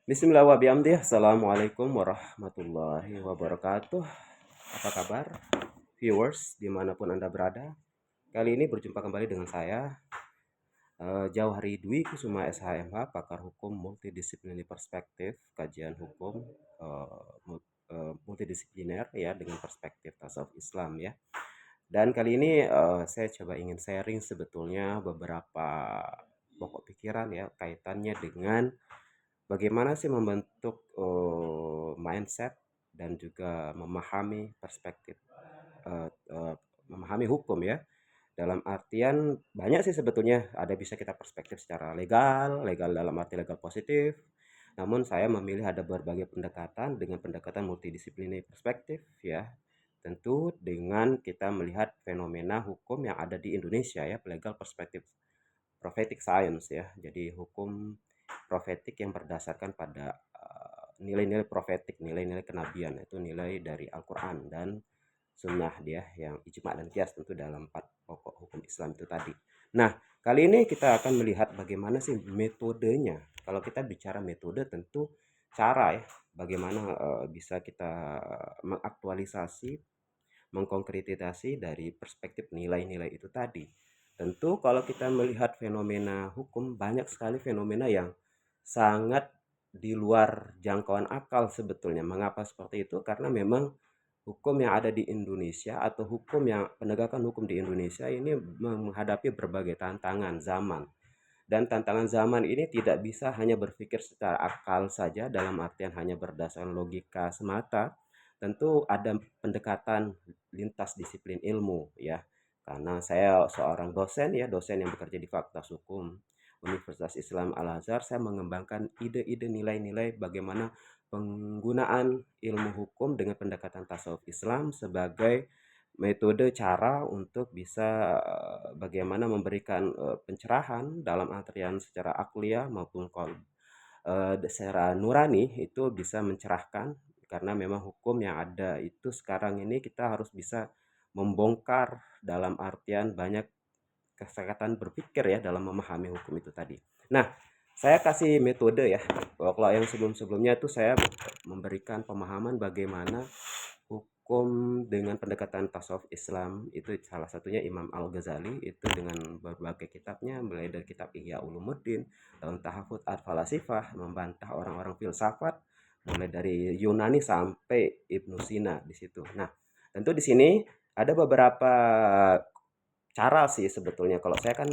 Bismillah wa bihamdih. Assalamualaikum warahmatullahi wabarakatuh. Apa kabar viewers dimanapun Anda berada? Kali ini berjumpa kembali dengan saya Jauhari Dwi Kusuma SHMH, pakar hukum multidisipliner perspektif, kajian hukum multidisipliner ya dengan perspektif tasawuf Islam ya. Dan kali ini saya coba ingin sharing sebetulnya beberapa pokok pikiran ya kaitannya dengan bagaimana sih membentuk mindset dan juga memahami perspektif, eee eee, memahami hukum ya. Dalam artian banyak sih sebetulnya, ada bisa kita perspektif secara legal, legal dalam arti legal positif. Namun saya memilih ada berbagai pendekatan dengan pendekatan multidisipliner perspektif ya. Tentu dengan kita melihat fenomena hukum yang ada di Indonesia ya, legal perspektif prophetic science ya. Jadi hukum profetik yang berdasarkan pada nilai-nilai profetik, nilai-nilai kenabian, itu nilai dari Al-Quran dan sunnah dia yang ijma dan kias tentu dalam 4 pokok hukum Islam itu tadi. Nah, kali ini kita akan melihat bagaimana sih metodenya. Kalau kita bicara metode tentu cara ya, bagaimana bisa kita mengaktualisasi, mengkonkretisasi dari perspektif nilai-nilai itu tadi. Tentu kalau kita melihat fenomena hukum, banyak sekali fenomena yang sangat di luar jangkauan akal sebetulnya. Mengapa seperti itu? Karena memang hukum yang ada di Indonesia atau hukum yang penegakan hukum di Indonesia ini menghadapi berbagai tantangan zaman. Dan tantangan zaman ini tidak bisa hanya berpikir secara akal saja dalam artian hanya berdasarkan logika semata. Tentu ada pendekatan lintas disiplin ilmu ya. Karena saya seorang dosen ya, dosen yang bekerja di Fakultas Hukum Universitas Islam Al-Azhar, saya mengembangkan ide-ide nilai-nilai bagaimana penggunaan ilmu hukum dengan pendekatan tasawuf Islam sebagai metode cara untuk bisa bagaimana memberikan pencerahan dalam artian secara akliyah maupun secara nurani itu bisa mencerahkan, karena memang hukum yang ada itu sekarang ini kita harus bisa membongkar dalam artian banyak kesehatan berpikir ya dalam memahami hukum itu tadi. Nah, saya kasih metode ya. Kalau yang sebelum-sebelumnya itu saya memberikan pemahaman bagaimana hukum dengan pendekatan tasawuf Islam, itu salah satunya Imam Al-Ghazali itu dengan berbagai kitabnya, mulai dari kitab Ihya Ulumuddin, Daun Tahafut Al-Falasifah, membantah orang-orang filsafat mulai dari Yunani sampai Ibnu Sina di situ. Nah, tentu di sini ada beberapa cara sih sebetulnya. Kalau saya kan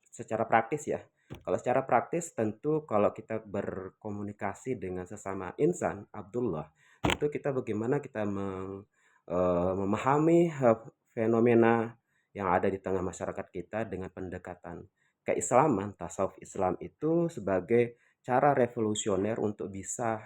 secara praktis ya. Kalau secara praktis tentu kalau kita berkomunikasi dengan sesama insan, Abdullah, itu kita bagaimana kita memahami fenomena yang ada di tengah masyarakat kita dengan pendekatan keislaman, tasawuf Islam itu sebagai cara revolusioner untuk bisa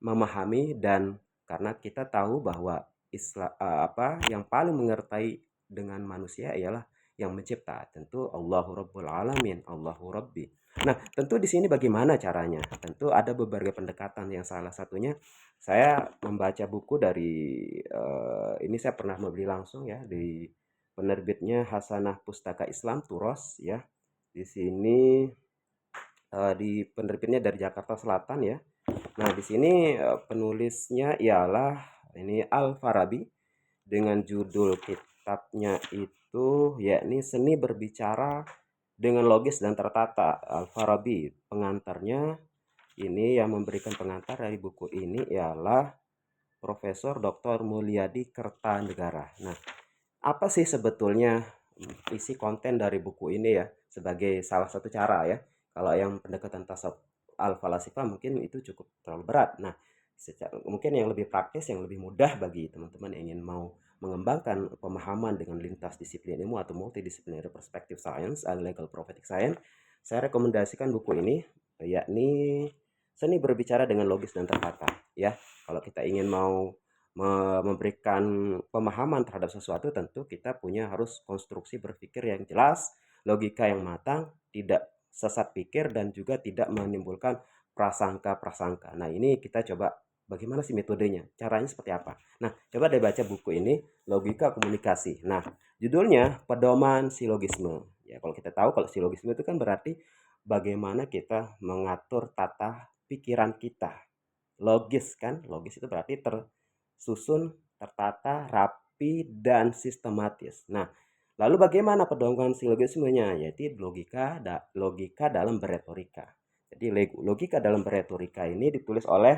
memahami. Dan karena kita tahu bahwa Islam apa yang paling mengerti dengan manusia ialah yang mencipta, tentu Allahu Rabbul Alamin, Allahu Rabbi. Nah, tentu di sini bagaimana caranya? Tentu ada beberapa pendekatan, yang salah satunya saya membaca buku dari ini saya pernah membeli langsung ya di penerbitnya Hasanah Pustaka Islam Turos ya. Di sini di penerbitnya dari Jakarta Selatan ya. Nah, di sini penulisnya ialah ini Al-Farabi, dengan judul kitabnya itu yakni Seni Berbicara dengan Logis dan Tertata. Al-Farabi pengantarnya, ini yang memberikan pengantar dari buku ini ialah Profesor Dr. Mulyadi Kertanegara. Nah, apa sih sebetulnya isi konten dari buku ini ya, sebagai salah satu cara ya. Kalau yang pendekatan tasawuf al-falasifah mungkin itu cukup terlalu berat. Nah, mungkin yang lebih praktis, yang lebih mudah bagi teman-teman yang ingin mau mengembangkan pemahaman dengan lintas disiplin ilmu atau multidisipliner perspective science atau legal prophetic science, saya rekomendasikan buku ini, yakni Seni Berbicara dengan Logis dan Tertata ya. Kalau kita ingin mau memberikan pemahaman terhadap sesuatu, tentu kita punya harus konstruksi berpikir yang jelas, logika yang matang, tidak sesat pikir, dan juga tidak menimbulkan prasangka-prasangka. Nah, ini kita coba bagaimana sih metodenya, caranya seperti apa. Nah, coba deh baca buku ini, Logika Komunikasi. Nah, judulnya Pedoman Silogisme. Ya, kalau kita tahu kalau silogisme itu kan berarti bagaimana kita mengatur tata pikiran kita. Logis kan? Logis itu berarti tersusun, tertata, rapi, dan sistematis. Nah, lalu bagaimana pedoman silogismenya? Yaitu logika dalam berretorika. Jadi logika dalam berretorika ini ditulis oleh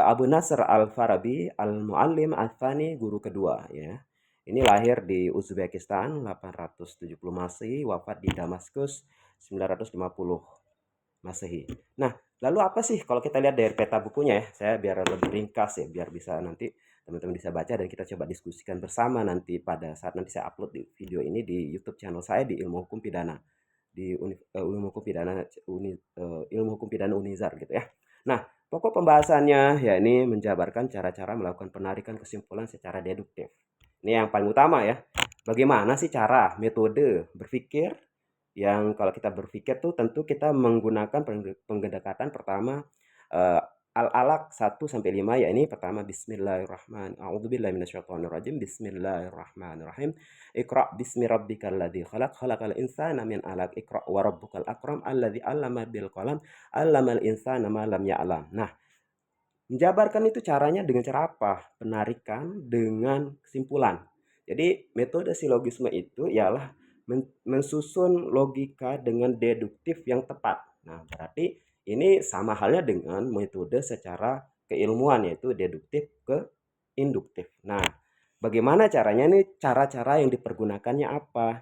Abu Nasr Al-Farabi Al-Muallim Al-Thani, guru kedua ya. Ini lahir di Uzbekistan 870 Masehi, wafat di Damaskus 950 Masehi. Nah, lalu apa sih kalau kita lihat dari peta bukunya ya, saya biar lebih ringkas ya, biar bisa nanti teman-teman bisa baca dan kita coba diskusikan bersama nanti pada saat nanti saya upload di video ini di YouTube channel saya di Ilmu Hukum Pidana, di Ilmu Hukum Pidana Ilmu Hukum Pidana Unizar gitu ya. Nah, pokok pembahasannya ya ini menjabarkan cara-cara melakukan penarikan kesimpulan secara deduktif. Ini yang paling utama ya. Bagaimana sih cara, metode berpikir yang kalau kita berpikir tuh tentu kita menggunakan pendekatan pertama al-alaq 1 sampai 5 ya ini pertama bismillahirrahmanirrahim. A'udzubillahi minasyaitonirrajim. Bismillahirrahmanirrahim. Iqra bismi rabbikal ladzi khalaq khalaqal insana min 'alaq. Iqra wa rabbukal akram alladzi 'allama bil qalam 'allamal insana ma lam ya'lam. Nah, menjabarkan itu caranya dengan cara apa? Penarikan dengan kesimpulan. Jadi metode silogisme itu ialah mensusun logika dengan deduktif yang tepat. Nah, berarti ini sama halnya dengan metode secara keilmuan yaitu deduktif ke induktif. Nah, bagaimana caranya nih? Cara-cara yang dipergunakannya apa?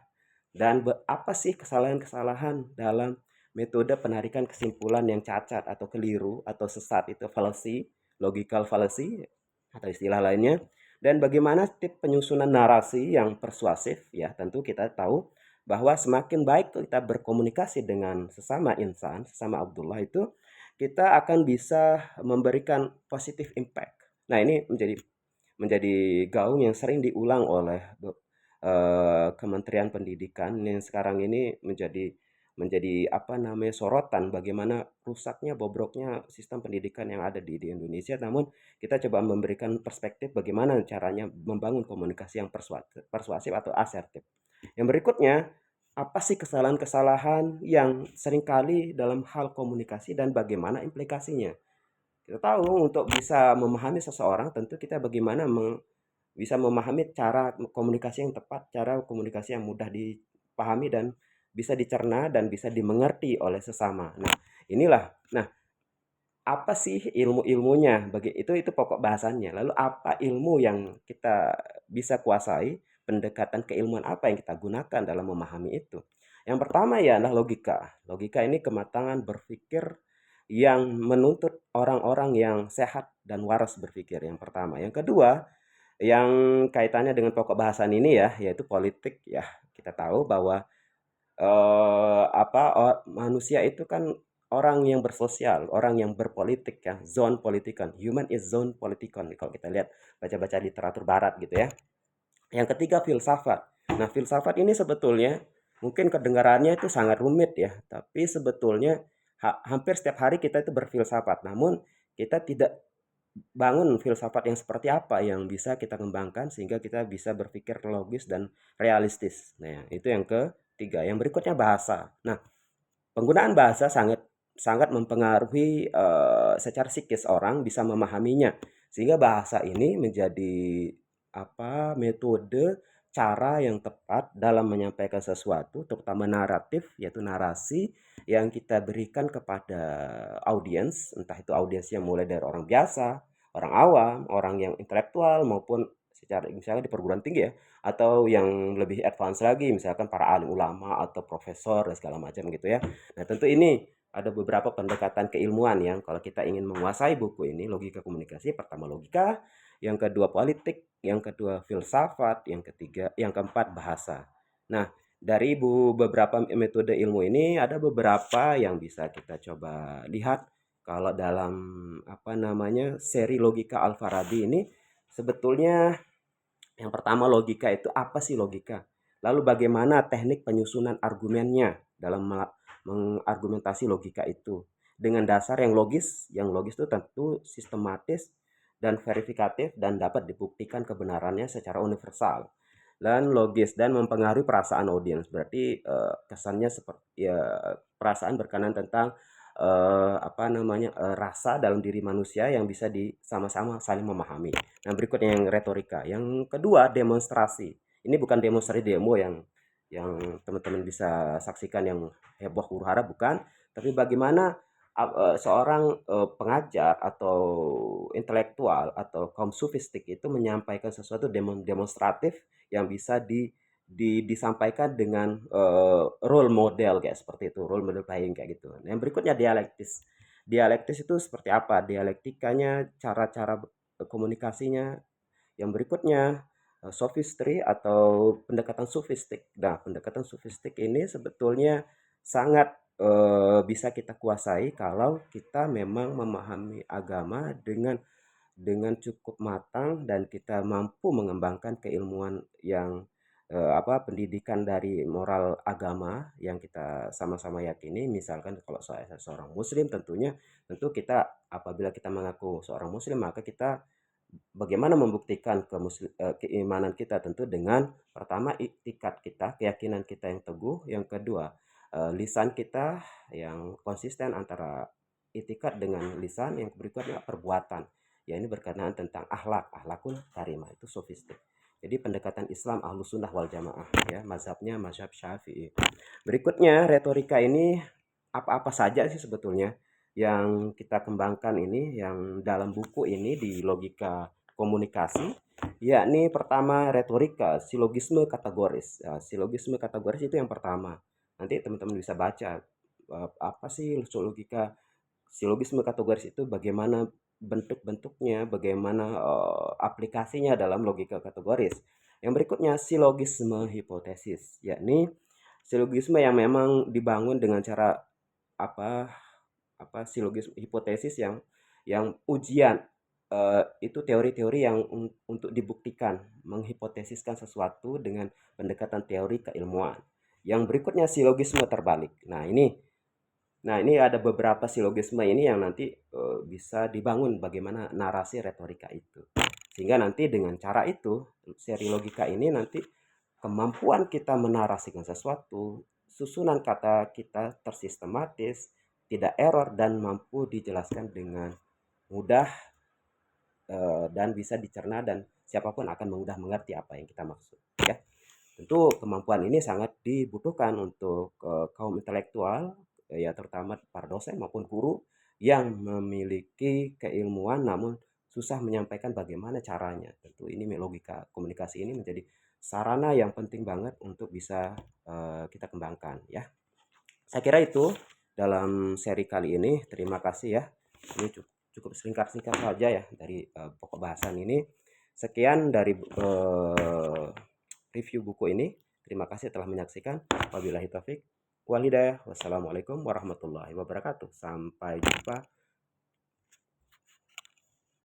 Dan apa sih kesalahan-kesalahan dalam metode penarikan kesimpulan yang cacat atau keliru atau sesat itu fallacy, logical fallacy atau istilah lainnya. Dan bagaimana tip penyusunan narasi yang persuasif ya tentu kita tahu bahwa semakin baik kita berkomunikasi dengan sesama insan, sesama Abdullah itu kita akan bisa memberikan positive impact. Nah, ini menjadi gaung yang sering diulang oleh Kementerian Pendidikan yang sekarang ini menjadi apa namanya sorotan bagaimana rusaknya bobroknya sistem pendidikan yang ada di Indonesia. Namun kita coba memberikan perspektif bagaimana caranya membangun komunikasi yang persuasif atau asertif. Yang berikutnya, apa sih kesalahan-kesalahan yang seringkali dalam hal komunikasi dan bagaimana implikasinya? Kita tahu untuk bisa memahami seseorang tentu kita bagaimana bisa memahami cara komunikasi yang tepat, cara komunikasi yang mudah dipahami dan bisa dicerna dan bisa dimengerti oleh sesama. Nah, inilah. Nah, apa sih ilmu-ilmunya? Itu pokok bahasannya. Lalu apa ilmu yang kita bisa kuasai? Pendekatan keilmuan apa yang kita gunakan dalam memahami itu? Yang pertama ya adalah logika. Logika ini kematangan berpikir yang menuntut orang-orang yang sehat dan waras berpikir. Yang pertama. Yang kedua, yang kaitannya dengan pokok bahasan ini ya, yaitu politik ya. Kita tahu bahwa manusia itu kan orang yang bersosial, orang yang berpolitik ya, zone politikan. Human is zone politikon kalau kita lihat baca-baca literatur barat gitu ya. Yang ketiga filsafat. Nah, filsafat ini sebetulnya mungkin kedengarannya itu sangat rumit ya, tapi sebetulnya hampir setiap hari kita itu berfilsafat. Namun kita tidak bangun filsafat yang seperti apa yang bisa kita kembangkan sehingga kita bisa berpikir logis dan realistis. Nah, itu yang ketiga. Yang berikutnya bahasa. Nah, penggunaan bahasa sangat mempengaruhi secara psikis orang bisa memahaminya. Sehingga bahasa ini menjadi metode cara yang tepat dalam menyampaikan sesuatu, terutama naratif, yaitu narasi yang kita berikan kepada audiens, entah itu audiens yang mulai dari orang biasa, orang awam, orang yang intelektual maupun secara misalnya di perguruan tinggi ya, atau yang lebih advance lagi, misalkan para alim ulama atau profesor dan segala macam gitu ya. Nah, tentu ini ada beberapa pendekatan keilmuan yang kalau kita ingin menguasai buku ini, logika komunikasi, pertama logika, yang kedua politik, yang kedua filsafat, yang keempat bahasa. Nah, dari beberapa metode ilmu ini ada beberapa yang bisa kita coba lihat kalau dalam seri logika Al-Farabi ini sebetulnya yang pertama logika itu apa sih logika? Lalu bagaimana teknik penyusunan argumennya dalam mengargumentasi logika itu? Dengan dasar yang logis itu tentu sistematis dan verifikatif dan dapat dibuktikan kebenarannya secara universal dan logis dan mempengaruhi perasaan audiens. Berarti kesannya seperti ya perasaan berkenan tentang rasa dalam diri manusia yang bisa sama-sama saling memahami. Nah, berikutnya yang retorika. Yang kedua, demonstrasi. Ini bukan demonstrasi demo yang teman-teman bisa saksikan yang heboh huru-hara, bukan, tapi bagaimana seorang pengajar atau intelektual atau kaum sufistik itu menyampaikan sesuatu demonstratif yang bisa disampaikan dengan role model kayak seperti itu, role model playing kayak gitu. Nah, yang berikutnya dialektis. Dialektis itu seperti apa? Dialektikanya, cara-cara komunikasinya. Yang berikutnya sophistry atau pendekatan sofistik. Nah, pendekatan sofistik ini sebetulnya sangat bisa kita kuasai kalau kita memang memahami agama dengan cukup matang dan kita mampu mengembangkan keilmuan yang pendidikan dari moral agama yang kita sama-sama yakini. Misalkan kalau saya seorang muslim, tentu kita, apabila kita mengaku seorang muslim, maka kita bagaimana membuktikan keimanan kita, tentu dengan pertama iktikad kita, keyakinan kita yang teguh, yang kedua lisan kita yang konsisten antara iktikad dengan lisan, yang berikutnya perbuatan. Ya, ini berkenaan tentang akhlakul karimah, itu sofistik. Jadi pendekatan Islam ahlus sunnah wal jamaah, ya, mazhabnya mazhab Syafi'i. Berikutnya retorika ini apa-apa saja sih sebetulnya yang kita kembangkan ini, yang dalam buku ini di logika komunikasi, yakni pertama retorika, silogisme kategoris. Ya, silogisme kategoris itu yang pertama. Nanti teman-teman bisa baca apa sih logika silogisme kategoris itu, bagaimana bentuk-bentuknya, bagaimana aplikasinya dalam logika kategoris. Yang berikutnya silogisme hipotesis, yakni silogisme yang memang dibangun dengan cara apa silogisme hipotesis yang ujian itu teori-teori yang untuk dibuktikan, menghipotesiskan sesuatu dengan pendekatan teori keilmuan. Yang berikutnya silogisme terbalik. Nah, ini ada beberapa silogisme ini yang nanti bisa dibangun bagaimana narasi retorika itu. Sehingga nanti dengan cara itu, seri logika ini nanti kemampuan kita menarasikan sesuatu, susunan kata kita tersistematis, tidak error, dan mampu dijelaskan dengan mudah dan bisa dicerna, dan siapapun akan mudah mengerti apa yang kita maksud, ya. Tentu kemampuan ini sangat dibutuhkan untuk kaum intelektual, ya, terutama para dosen maupun guru yang memiliki keilmuan namun susah menyampaikan bagaimana caranya. Tentu ini logika komunikasi ini menjadi sarana yang penting banget untuk bisa kita kembangkan, ya. Saya kira itu dalam seri kali ini. Terima kasih, ya. Ini cukup singkat-singkat saja ya dari pokok bahasan ini. Sekian dari review buku ini. Terima kasih telah menyaksikan. Wabillahi taufik wal hidayah. Wassalamualaikum warahmatullahi wabarakatuh. Sampai jumpa